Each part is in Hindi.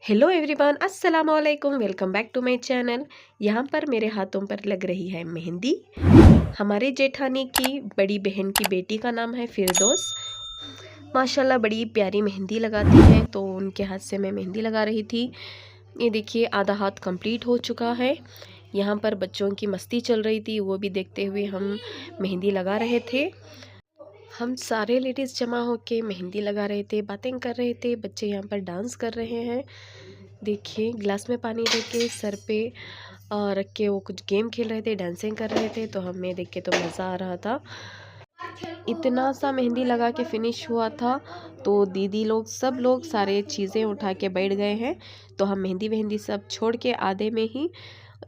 हेलो एवरीवन, अस्सलाम वालेकुम। Welcome back to my channel. यहाँ पर मेरे हाथों पर लग रही है मेहंदी। हमारे जेठानी की बड़ी बहन की बेटी का नाम है फिरदौस। माशाल्लाह बड़ी प्यारी मेहंदी लगाती हैं, तो उनके हाथ से मैं मेहंदी लगा रही थी। ये देखिए आधा हाथ कंप्लीट हो चुका है। यहाँ पर बच्चों की मस्ती चल रही थी, वो भी देखते हुए हम मेहंदी लगा रहे थे। हम सारे लेडीज़ जमा होके मेहंदी लगा रहे थे, बातें कर रहे थे। बच्चे यहाँ पर डांस कर रहे हैं। देखिए ग्लास में पानी रख के सर पे रख के वो कुछ गेम खेल रहे थे, डांसिंग कर रहे थे। तो हमें देख के तो मज़ा आ रहा था। इतना सा मेहंदी लगा के फिनिश हुआ था, तो दीदी लोग सब लोग सारे चीज़ें उठा के बैठ गए हैं। तो हम मेहंदी वहंदी सब छोड़ के आधे में ही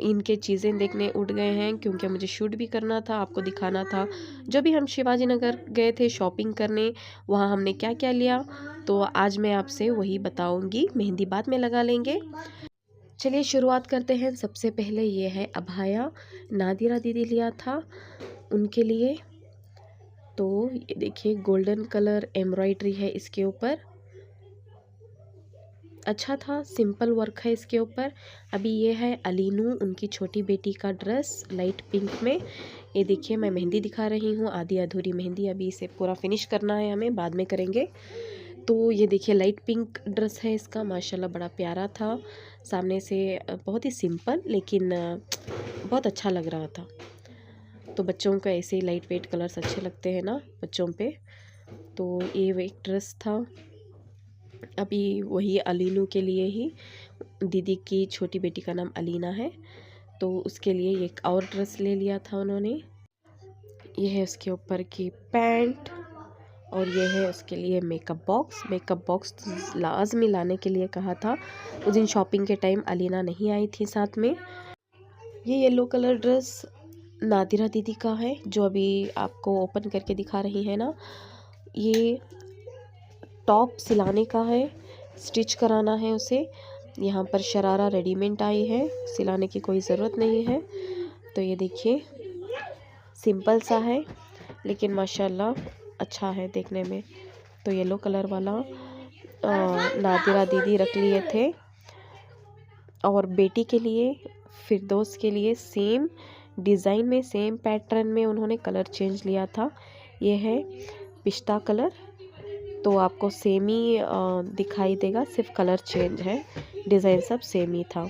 इनके चीज़ें देखने उठ गए हैं, क्योंकि मुझे शूट भी करना था, आपको दिखाना था। जो भी हम शिवाजी नगर गए थे शॉपिंग करने, वहाँ हमने क्या क्या लिया, तो आज मैं आपसे वही बताऊंगी। मेहंदी बाद में लगा लेंगे। चलिए शुरुआत करते हैं। सबसे पहले ये है अबाया, नादिरा दीदी लिया था उनके लिए। तो ये देखिए गोल्डन कलर एम्ब्रॉयडरी है इसके ऊपर, अच्छा था, सिंपल वर्क है इसके ऊपर। अभी ये है अलीनू, उनकी छोटी बेटी का ड्रेस लाइट पिंक में। ये देखिए मैं मेहंदी दिखा रही हूँ, आधी अधूरी मेहंदी, अभी इसे पूरा फिनिश करना है, हमें बाद में करेंगे। तो ये देखिए लाइट पिंक ड्रेस है इसका, माशाल्लाह बड़ा प्यारा था। सामने से बहुत ही सिंपल, लेकिन बहुत अच्छा लग रहा था। तो बच्चों को ऐसे ही लाइट वेट कलर्स अच्छे लगते हैं ना बच्चों पे। तो ये एक ड्रेस था। अभी वही अलीनू के लिए ही, दीदी की छोटी बेटी का नाम अलीना है, तो उसके लिए एक और ड्रेस ले लिया था उन्होंने। ये है उसके ऊपर की पैंट, और ये है उसके लिए मेकअप बॉक्स। मेकअप बॉक्स तो लाजमी लाने के लिए कहा था। उस दिन शॉपिंग के टाइम अलीना नहीं आई थी साथ में। ये येलो कलर ड्रेस नादिरा दीदी का है, जो अभी आपको ओपन करके दिखा रही है ना। ये टॉप सिलाने का है, स्टिच कराना है उसे। यहाँ पर शरारा रेडीमेड आई है, सिलाने की कोई ज़रूरत नहीं है। तो ये देखिए सिंपल सा है, लेकिन माशाल्लाह अच्छा है देखने में। तो येलो कलर वाला नादिरा दीदी रख लिए थे, और बेटी के लिए फिरदौस के लिए सेम डिज़ाइन में, सेम पैटर्न में उन्होंने कलर चेंज लिया था। ये है पिस्ता कलर, तो आपको सेम ही दिखाई देगा, सिर्फ कलर चेंज है, डिज़ाइन सब सेम ही था।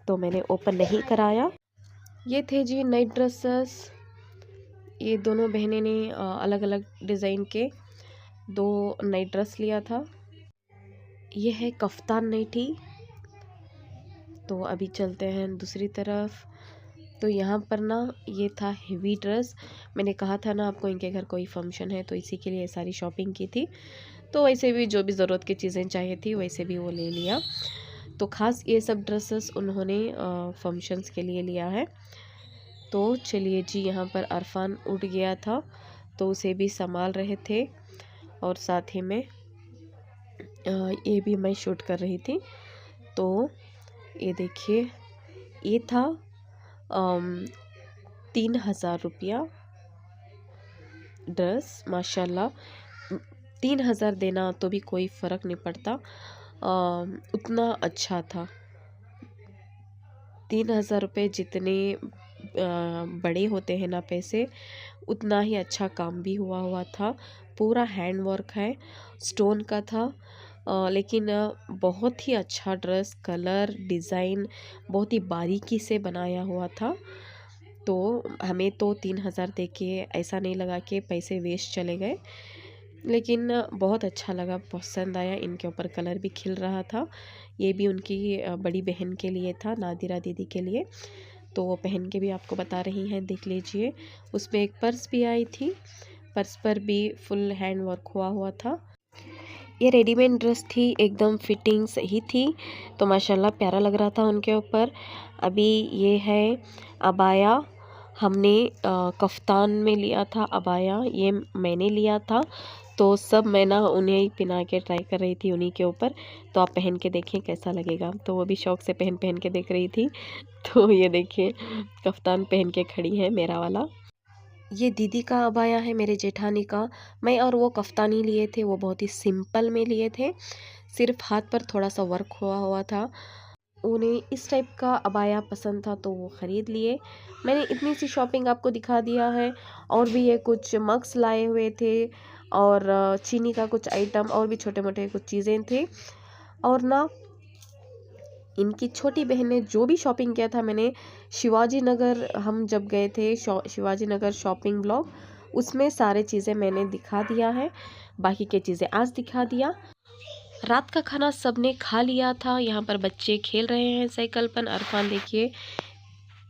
तो मैंने ओपन नहीं कराया। ये थे जी नाइट ड्रेसेस। ये दोनों बहनें ने अलग अलग डिज़ाइन के 2 नाइट ड्रेस लिया था। ये है कफ्तान नाइटी। तो अभी चलते हैं दूसरी तरफ। तो यहाँ पर ना ये था हेवी ड्रेस। मैंने कहा था ना आपको इनके घर कोई फंक्शन है, तो इसी के लिए सारी शॉपिंग की थी। तो वैसे भी जो भी ज़रूरत की चीज़ें चाहिए थी वैसे भी वो ले लिया। तो ख़ास ये सब ड्रेसेस उन्होंने फंक्शंस के लिए लिया है। तो चलिए जी, यहाँ पर अरफान उठ गया था, तो उसे भी संभाल रहे थे, और साथ ही में ये भी मैं शूट कर रही थी। तो ये देखिए ये था 3000 रुपया ड्रेस। माशाल्लाह 3000 देना तो भी कोई फ़र्क नहीं पड़ता, उतना अच्छा था। 3000 रुपये जितने बड़े होते हैं ना पैसे, उतना ही अच्छा काम भी हुआ था। पूरा हैंड वर्क है, स्टोन का था। लेकिन बहुत ही अच्छा ड्रेस, कलर डिज़ाइन बहुत ही बारीकी से बनाया हुआ था। तो हमें तो 3000 दे के ऐसा नहीं लगा कि पैसे वेस्ट चले गए, लेकिन बहुत अच्छा लगा, पसंद आया। इनके ऊपर कलर भी खिल रहा था। ये भी उनकी बड़ी बहन के लिए था, नादिरा दीदी के लिए। तो वो पहन के भी आपको बता रही हैं, देख लीजिए। उसमें एक पर्स भी आई थी, पर्स पर भी फुल हैंड वर्क हुआ था। ये रेडीमेड ड्रेस थी, एकदम फिटिंग सही थी, तो माशाल्लाह प्यारा लग रहा था उनके ऊपर। अभी ये है अबाया, हमने कफ्तान में लिया था अबाया, ये मैंने लिया था। तो सब मैं ना उन्हें ही पहना के ट्राई कर रही थी उन्हीं के ऊपर। तो आप पहन के देखें कैसा लगेगा। तो वो भी शौक से पहन पहन के देख रही थी। तो ये देखिए कफ्तान पहन के खड़ी है मेरा वाला। ये दीदी का अबाया है, मेरे जेठानी का। मैं और वो कफ्तानी लिए थे, वो बहुत ही सिंपल में लिए थे, सिर्फ हाथ पर थोड़ा सा वर्क हुआ हुआ था। उन्हें इस टाइप का अबाया पसंद था तो वो ख़रीद लिए। मैंने इतनी सी शॉपिंग आपको दिखा दिया है। और भी ये कुछ मग्स लाए हुए थे और चीनी का कुछ आइटम और भी छोटे मोटे कुछ चीज़ें थे। और ना इनकी छोटी बहन ने जो भी शॉपिंग किया था, मैंने शिवाजी नगर हम जब गए थे शिवाजी नगर शॉपिंग ब्लॉग, उसमें सारे चीज़ें मैंने दिखा दिया है। बाकी के चीज़ें आज दिखा दिया। रात का खाना सबने खा लिया था। यहाँ पर बच्चे खेल रहे हैं साइकिल पर। अरफान देखिए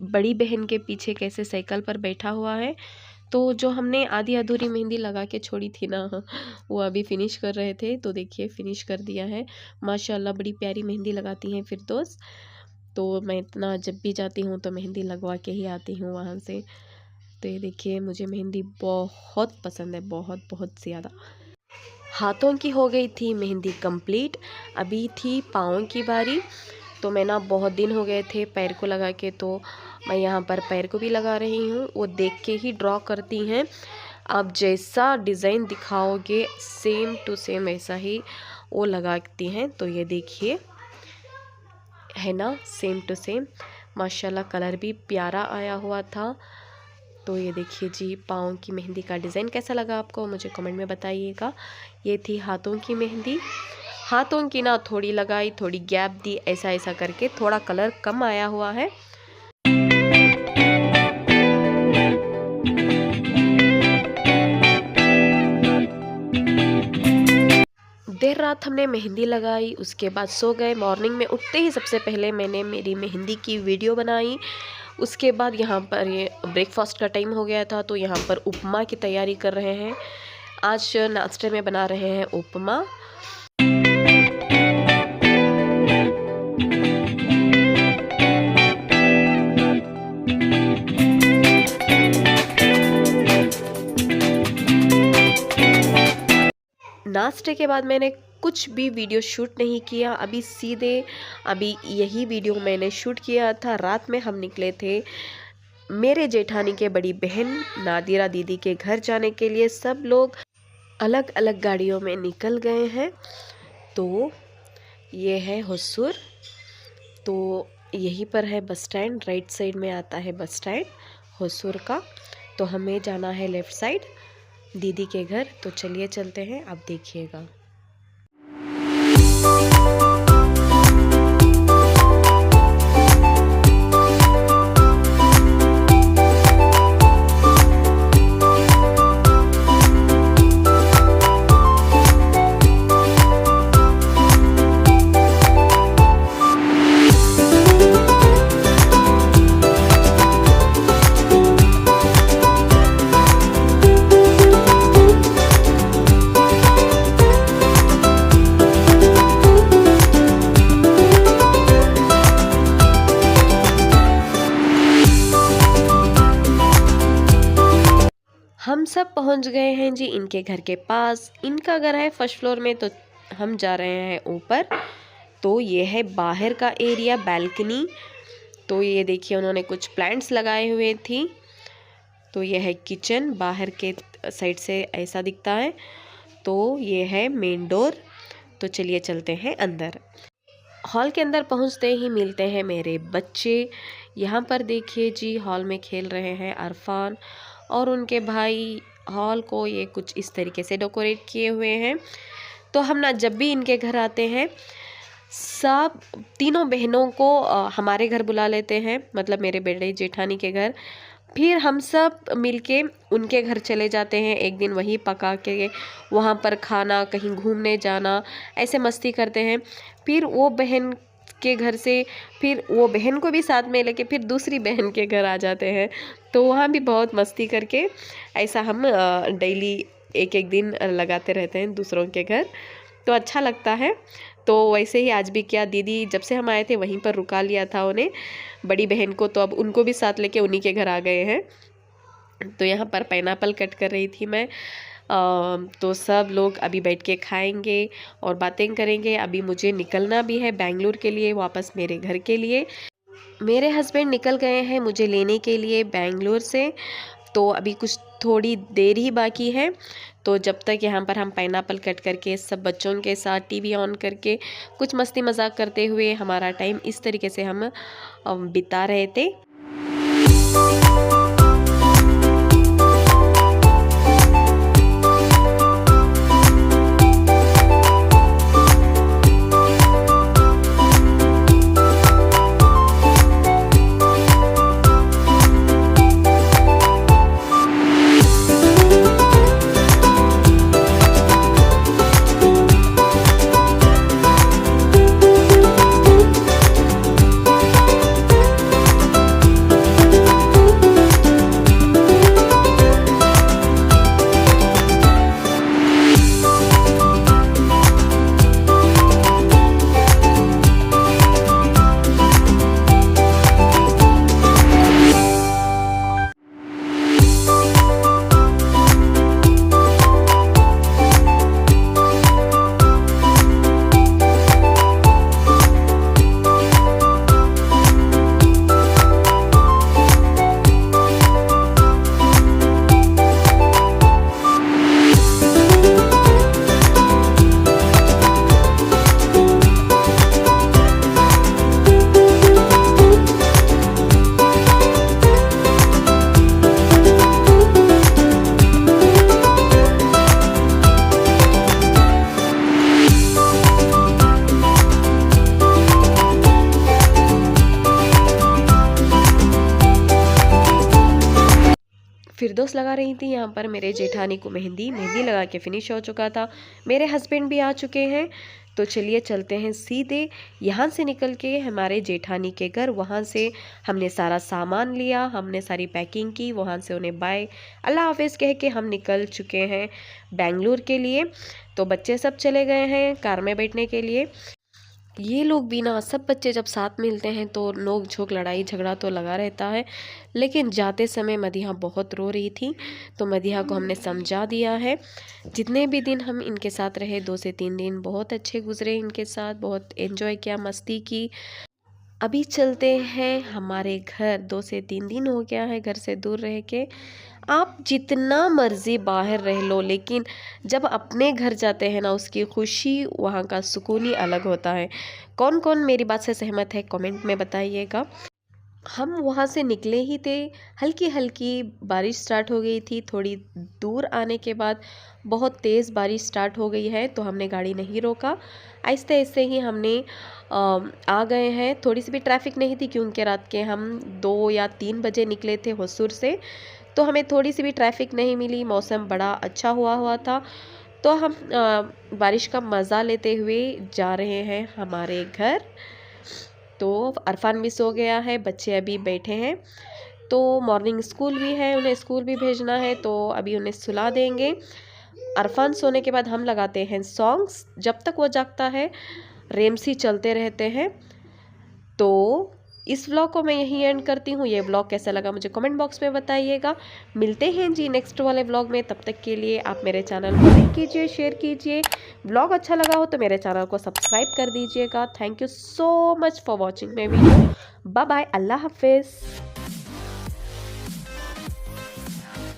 बड़ी बहन के पीछे कैसे साइकिल पर बैठा हुआ है। तो जो हमने आधी अधूरी मेहंदी लगा के छोड़ी थी ना, वो अभी फिनिश कर रहे थे। तो देखिए फिनिश कर दिया है। माशाल्लाह बड़ी प्यारी मेहंदी लगाती हैं फिरदौस। तो मैं इतना जब भी जाती हूँ तो मेहंदी लगवा के ही आती हूँ वहाँ से। तो ये देखिए मुझे मेहंदी बहुत पसंद है, बहुत बहुत ज़्यादा। हाथों की हो गई थी मेहंदी कंप्लीट, अभी थी पाँव की बारी। तो मैं ना बहुत दिन हो गए थे पैर को लगा के, तो मैं यहाँ पर पैर को भी लगा रही हूँ। वो देख के ही ड्रॉ करती हैं, आप जैसा डिज़ाइन दिखाओगे सेम टू सेम ऐसा ही वो लगाती हैं। तो ये देखिए है ना सेम टू सेम। माशाल्लाह कलर भी प्यारा आया हुआ था। तो ये देखिए जी पाँव की मेहंदी का डिज़ाइन कैसा लगा आपको, मुझे कमेंट में बताइएगा। ये थी हाथों की मेहंदी। हाथों की ना थोड़ी लगाई, थोड़ी गैप दी, ऐसा ऐसा करके थोड़ा कलर कम आया हुआ है। देर रात हमने मेहंदी लगाई, उसके बाद सो गए। मॉर्निंग में उठते ही सबसे पहले मैंने मेरी मेहंदी की वीडियो बनाई। उसके बाद यहाँ पर ये ब्रेकफास्ट का टाइम हो गया था, तो यहाँ पर उपमा की तैयारी कर रहे हैं। आज नाश्ते में बना रहे हैं उपमा। नाश्ते के बाद मैंने कुछ भी वीडियो शूट नहीं किया, अभी यही वीडियो मैंने शूट किया था। रात में हम निकले थे मेरे जेठानी के बड़ी बहन नादिरा दीदी के घर जाने के लिए। सब लोग अलग अलग गाड़ियों में निकल गए हैं। तो ये है हुसूर, तो यहीं पर है बस स्टैंड, राइट साइड में आता है बस स्टैंड हुसूर का। तो हमें जाना है लेफ़्ट साइड दीदी के घर। तो चलिए चलते हैं, आप देखिएगा। हम सब पहुंच गए हैं जी इनके घर के पास। इनका घर है फर्स्ट फ्लोर में, तो हम जा रहे हैं ऊपर। तो ये है बाहर का एरिया, बैल्कनी। तो ये देखिए उन्होंने कुछ प्लांट्स लगाए हुए थी। तो ये है किचन, बाहर के साइड से ऐसा दिखता है। तो ये है मेन डोर। तो चलिए चलते हैं अंदर। हॉल के अंदर पहुंचते ही मिलते हैं मेरे बच्चे। यहाँ पर देखिए जी हॉल में खेल रहे हैं अरफान और उनके भाई। हॉल को ये कुछ इस तरीके से डेकोरेट किए हुए हैं। तो हम ना जब भी इनके घर आते हैं, सब तीनों बहनों को हमारे घर बुला लेते हैं, मतलब मेरे बड़े जेठानी के घर। फिर हम सब मिलके उनके घर चले जाते हैं, एक दिन वहीं पका के वहाँ पर खाना, कहीं घूमने जाना, ऐसे मस्ती करते हैं। फिर वो बहन के घर से फिर वो बहन को भी साथ में लेके फिर दूसरी बहन के घर आ जाते हैं। तो वहाँ भी बहुत मस्ती करके ऐसा हम डेली एक एक दिन लगाते रहते हैं दूसरों के घर। तो अच्छा लगता है। तो वैसे ही आज भी क्या, दीदी जब से हम आए थे वहीं पर रुका लिया था उन्हें, बड़ी बहन को। तो अब उनको भी साथ लेके उन्हीं के घर आ गए हैं। तो यहाँ पर पाइनएप्पल कट कर रही थी मैं। तो सब लोग अभी बैठ के खाएंगे और बातें करेंगे। अभी मुझे निकलना भी है बेंगलुरु के लिए, वापस मेरे घर के लिए। मेरे हस्बैंड निकल गए हैं मुझे लेने के लिए बेंगलुरु से। तो अभी कुछ थोड़ी देर ही बाकी है। तो जब तक यहाँ पर हम पाइनएप्पल कट करके सब बच्चों के साथ टीवी ऑन करके कुछ मस्ती मजाक करते हुए हमारा टाइम इस तरीके से हम बिता रहे थे। फिरदौस लगा रही थी यहाँ पर मेरे जेठानी को मेहंदी लगा के फिनिश हो चुका था। मेरे हस्बैंड भी आ चुके हैं। तो चलिए चलते हैं सीधे यहाँ से निकल के हमारे जेठानी के घर। वहाँ से हमने सारा सामान लिया, हमने सारी पैकिंग की, वहाँ से उन्हें बाय अल्लाह हाफिज़ कह के हम निकल चुके हैं बेंगलुरु के लिए। तो बच्चे सब चले गए हैं कार में बैठने के लिए। ये लोग भी ना, सब बच्चे जब साथ मिलते हैं तो नोक झोंक लड़ाई झगड़ा तो लगा रहता है। लेकिन जाते समय मदीहा बहुत रो रही थी, तो मदीहा को हमने समझा दिया है। जितने भी दिन हम इनके साथ रहे, 2 से 3 दिन बहुत अच्छे गुजरे इनके साथ, बहुत एंजॉय किया, मस्ती की। अभी चलते हैं हमारे घर। 2 से 3 दिन हो गया है घर से दूर रह के। आप जितना मर्जी बाहर रह लो, लेकिन जब अपने घर जाते हैं ना, उसकी खुशी, वहाँ का सुकून ही अलग होता है। कौन कौन मेरी बात से सहमत है कमेंट में बताइएगा। हम वहाँ से निकले ही थे, हल्की हल्की बारिश स्टार्ट हो गई थी। थोड़ी दूर आने के बाद बहुत तेज़ बारिश स्टार्ट हो गई है, तो हमने गाड़ी नहीं रोका, आहिस्ते आहिस्ते ही हमने आ गए हैं। थोड़ी सी भी ट्रैफिक नहीं थी, क्योंकि रात के हम 2 या 3 बजे निकले थे होसुर से, तो हमें थोड़ी सी भी ट्रैफिक नहीं मिली। मौसम बड़ा अच्छा हुआ था। तो हम बारिश का मज़ा लेते हुए जा रहे हैं हमारे घर। तो अरफान भी सो गया है, बच्चे अभी बैठे हैं। तो मॉर्निंग स्कूल भी है, उन्हें स्कूल भी भेजना है, तो अभी उन्हें सुला देंगे। अरफान सोने के बाद हम लगाते हैं सॉन्ग्स। जब तक वो जागता है रेमसी चलते रहते हैं। तो इस व्लॉग को मैं यहीं एंड करती हूँ। ये व्लॉग कैसा लगा मुझे कमेंट बॉक्स में बताइएगा। मिलते हैं जी नेक्स्ट वाले व्लॉग में। तब तक के लिए आप मेरे चैनल को लाइक कीजिए, शेयर कीजिए। व्लॉग अच्छा लगा हो तो मेरे चैनल को सब्सक्राइब कर दीजिएगा। Thank you so much for watching my video. Bye bye, अल्लाह हाफिज़।